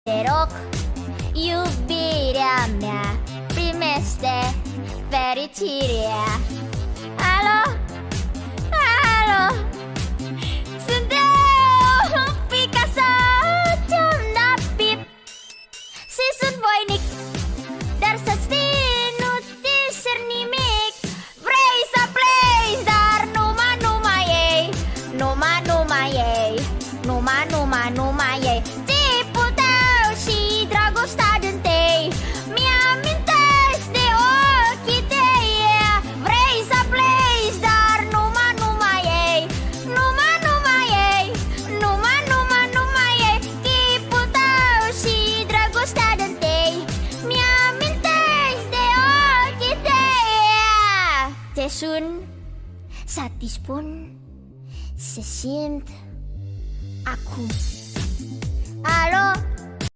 Te rog, iubirea mea, primește fericirea. Alo? Alo? Sunt eu, Picasso, ciunda pip. Și sunt voinic, dar să știi, nu discern nimic. Vrei să pleci, dar numai ei. Numai ei. Numai ei. Tipul tău și dragostea din tei mi-amintesc de ochii tăi. Vrei să pleci, dar numai ei. Numai ei. Numai ei. Tipul tău și dragostea din tei mi-amintesc de ochii tăi. Te sun să te spun, se simt acum. Alo?